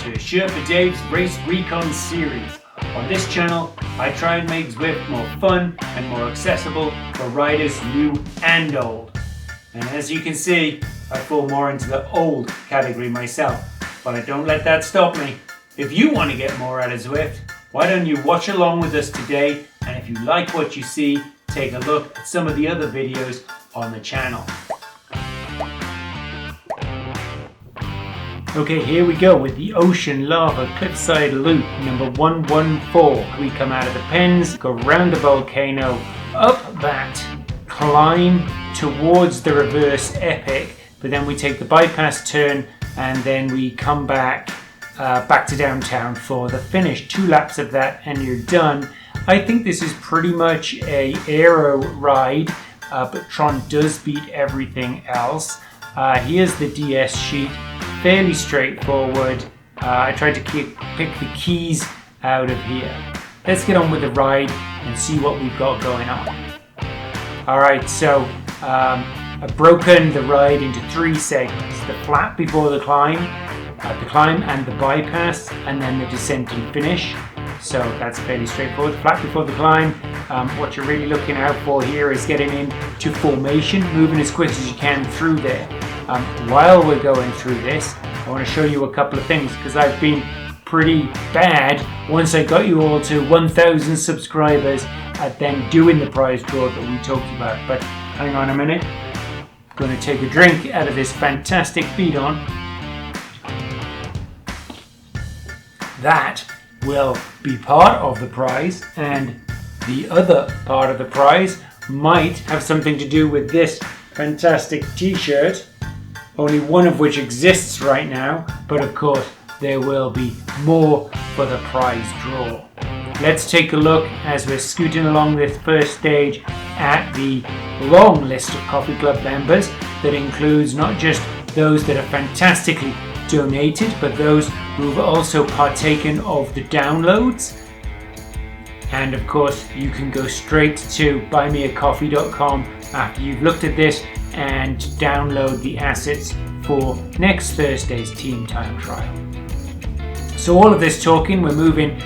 to Sherpa Dave's Race Recon series. On this channel, I try and make Zwift more fun and more accessible for riders new and old. And as you can see, I fall more into the old category myself, but I don't let that stop me. If you want to get more out of Zwift, why don't you watch along with us today, and if you like what you see, take a look at some of the other videos on the channel. Okay, here we go with the Ocean Lava Cliffside Loop number 114. We come out of the pens, go round the volcano, up that climb towards the reverse epic, but then we take the bypass turn and then we come back to downtown for the finish. 2 laps of that and you're done. I think this is pretty much a aero ride, but Tron does beat everything else. Here's the DS sheet. Fairly straightforward. I tried to pick the keys out of here. Let's get on with the ride and see what we've got going on. Alright, so I've broken the ride into 3 segments. The flat before the climb and the bypass, and then the descent and finish. So that's fairly straightforward. Flat before the climb. What you're really looking out for here is getting into formation, moving as quick as you can through there. While we're going through this, I want to show you a couple of things because I've been pretty bad once I got you all to 1,000 subscribers at then doing the prize draw that we talked about. But hang on a minute. I'm going to take a drink out of this fantastic feed-on. That will be part of the prize, and the other part of the prize might have something to do with this fantastic t-shirt, only one of which exists right now, but of course there will be more for the prize draw. Let's take a look as we're scooting along this first stage at the long list of Coffee Club members that includes not just those that are fantastically donated, but those who've also partaken of the downloads. And of course you can go straight to buymeacoffee.com after you've looked at this and download the assets for next Thursday's team time trial. So all of this talking, we're moving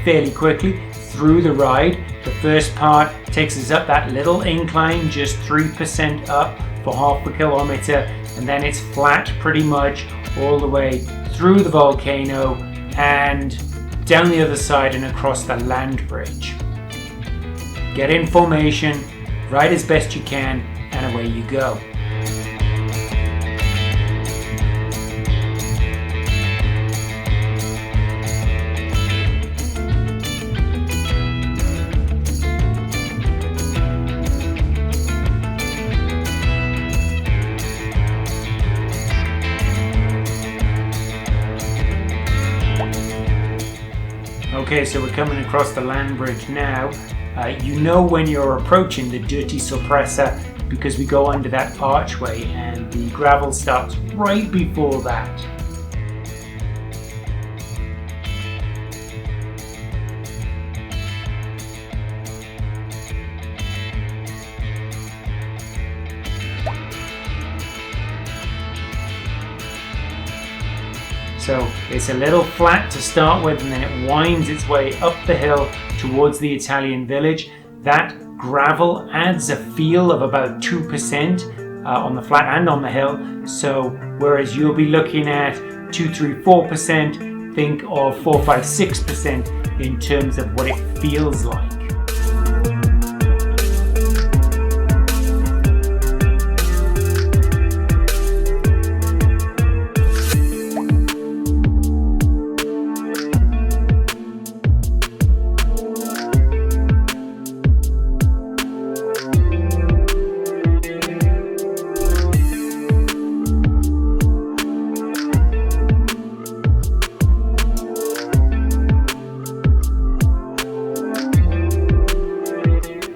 fairly quickly through the ride. The first part takes us up that little incline, just 3% up for half a kilometer, and then it's flat pretty much all the way through the volcano and down the other side and across the land bridge. Get in formation, ride as best you can, and away you go. Okay, so we're coming across the land bridge now. You know when you're approaching the dirty Sorpresa because we go under that archway and the gravel starts right before that. So it's a little flat to start with, and then it winds its way up the hill towards the Italian village. That gravel adds a feel of about 2% on the flat and on the hill. So whereas you'll be looking at 2, 3, 4%, think of 4, 5, 6% in terms of what it feels like.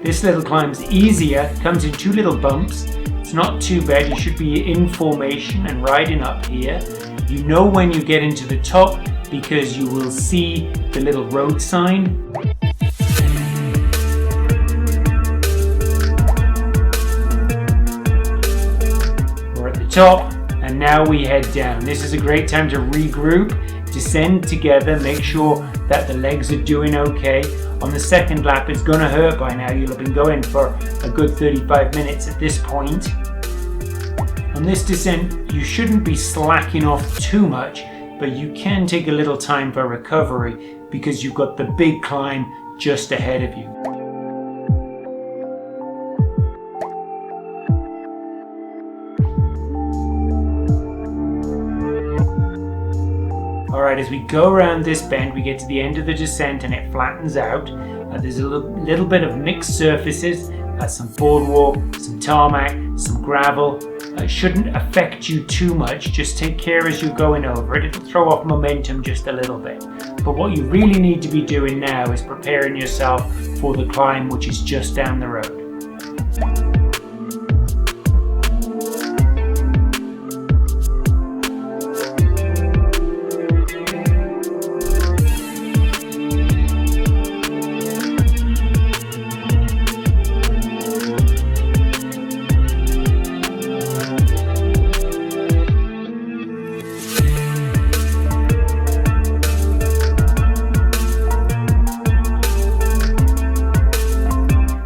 This little climb's easier, comes in 2 little bumps. It's not too bad. You should be in formation and riding up here. You know when you get into the top because you will see the little road sign. We're at the top and now we head down. This is a great time to regroup descend together, make sure that the legs are doing okay. On the second lap, it's gonna hurt by now. You'll have been going for a good 35 minutes at this point. On this descent, you shouldn't be slacking off too much, but you can take a little time for recovery because you've got the big climb just ahead of you. Alright, as we go around this bend, we get to the end of the descent and it flattens out. There's a little bit of mixed surfaces, some boardwalk, some tarmac, some gravel. It shouldn't affect you too much, just take care as you're going over it. It'll throw off momentum just a little bit. But what you really need to be doing now is preparing yourself for the climb, which is just down the road.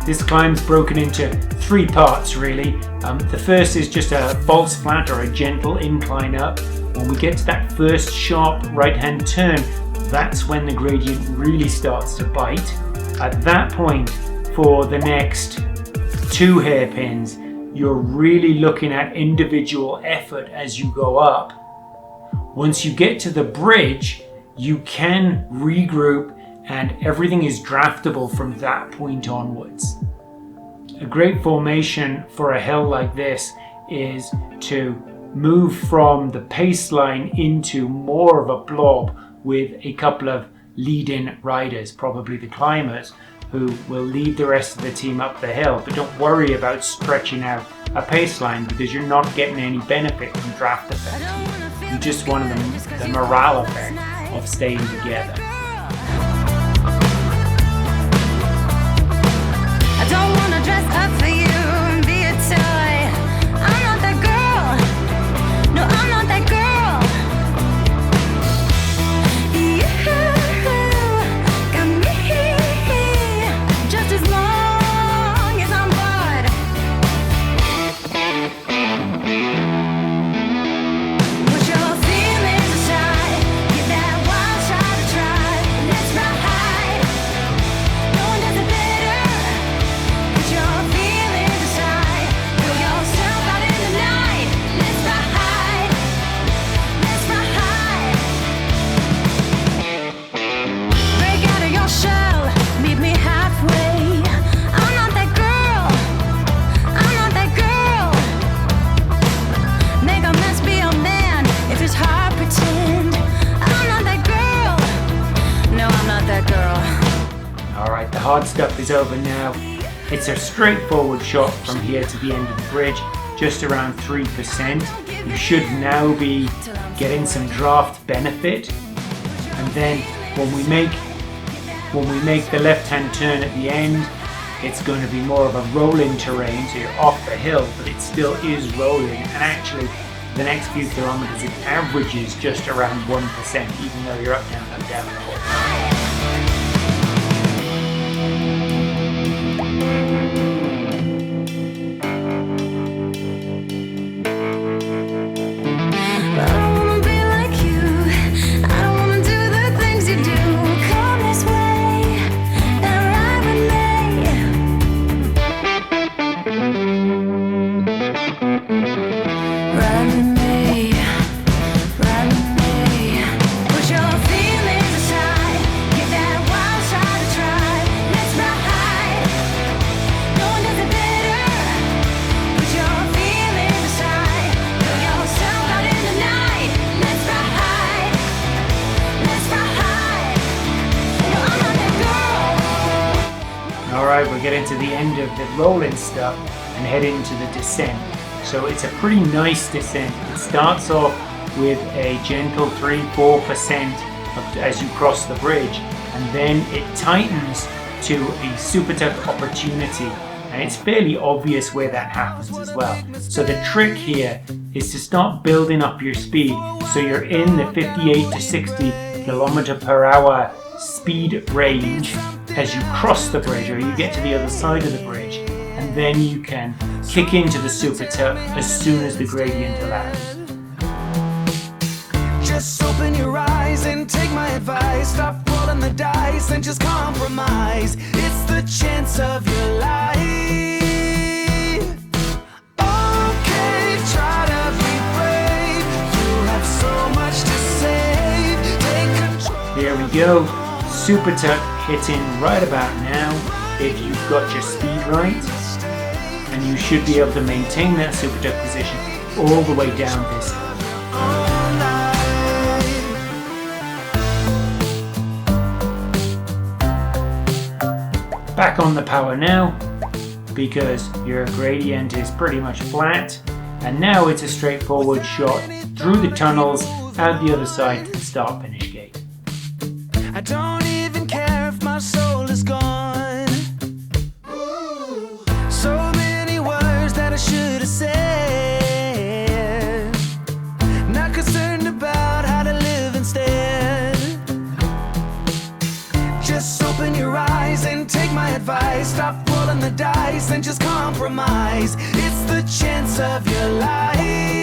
This climb's broken into 3 parts really. The first is just a false flat or a gentle incline up. When we get to that first sharp right hand turn, that's when the gradient really starts to bite. At that point, for the next 2 hairpins, you're really looking at individual effort as you go up. Once you get to the bridge, you can regroup and everything is draftable from that point onwards. A great formation for a hill like this is to move from the pace line into more of a blob with a couple of lead-in riders, probably the climbers, who will lead the rest of the team up the hill. But don't worry about stretching out a pace line because you're not getting any benefit from draft effect. You just want the morale effect of staying together. I don't wanna dress up for you and be a toy. I'm not that girl. No, I'm not that girl. You got me just as long as I'm bored. Put your feelings aside, give that wild shot a try. Let's ride. No one does it better. Put your feelings aside, throw yourself out in the night. Let's ride, let's ride. Break out of your shell, meet me halfway. I'm not that girl, I'm not that girl. Make a mess, be a man, if it's hard, pretend. I'm not that girl, no, I'm not that girl. Alright, the hard stuff is over now. It's a straightforward shot from here to the end of the bridge, just around 3%. You should now be getting some draft benefit. And then when we make the left-hand turn at the end, it's going to be more of a rolling terrain, so you're off the hill, but it still is rolling. And actually, the next few kilometers, it averages just around 1%, even though you're up, down, down, and up. But I don't wanna be like you. I don't wanna do the things you do. Come this way and ride with me. Ride with me, ride with me. Put your feelings aside, give that wild shot a try. Let's ride. No one does it better. Put your feelings aside, throw yourself out in the night. Let's ride, let's ride. No, I'm not that girl. Alright, we're getting to the end of the rolling stuff and heading into the descent. So it's a pretty nice descent. It starts off with a gentle 3-4% as you cross the bridge, and then it tightens to a super tough opportunity, and it's fairly obvious where that happens as well. So the trick here is to start building up your speed. So you're in the 58 to 60 kilometer per hour speed range as you cross the bridge or you get to the other side of the bridge, and then you can kick into the super tuck as soon as the gradient allows. Just open your eyes and take my advice. Stop rolling the dice and just compromise. It's the chance of your life. Okay, try to be brave. You have so much to save. Take control. There we go. Super tuck hitting right about now if you've got your speed right, and you should be able to maintain that super tuck position all the way down this hill. Back on the power now, because your gradient is pretty much flat, and now it's a straightforward shot through the tunnels out the other side to the start finish gate. I don't even care if my soul is gone. So many words that I should have said. Not concerned about how to live instead. Just open your eyes and take my advice. Stop rolling the dice and just compromise. It's the chance of your life.